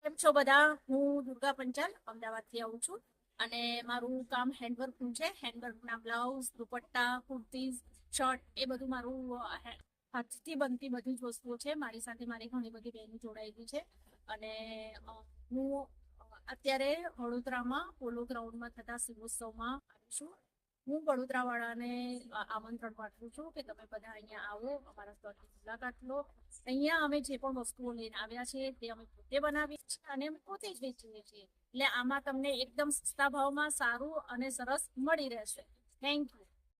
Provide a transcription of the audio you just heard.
કેમ છો બધા? હું દુર્ગા પંચાલ અમદાવાદથી આવું છું અને મારું કામ હેન્ડવર્કનું છે. હેન્ડવર્કના બ્લાઉઝ, દુપટ્ટા, કુર્તીઝ, શર્ટ એ બધું મારું હાથથી બનતી બધી જ વસ્તુઓ છે. મારી સાથે મારી ઘણી બધી બહેનો જોડાયેલી છે અને હું અત્યારે વડોદરામાં પોલો ગ્રાઉન્ડમાં થતા શિવોત્સવમાં આવી છું. હું વડોદરાવાળાને આમંત્રણ પાઠવું છું કે તમે બધા અહીંયા આવો, અમારા સ્ટોલની મુલાકાત લો. અહીંયા અમે જે પણ વસ્તુઓ લઈને આવ્યા છે તે અમે પોતે બનાવીએ છીએ અને અમે પોતે જ વેચીએ છીએ. એટલે આમાં તમને એકદમ સસ્તા ભાવમાં સારું અને સરસ મળી રહેશે. Thank you.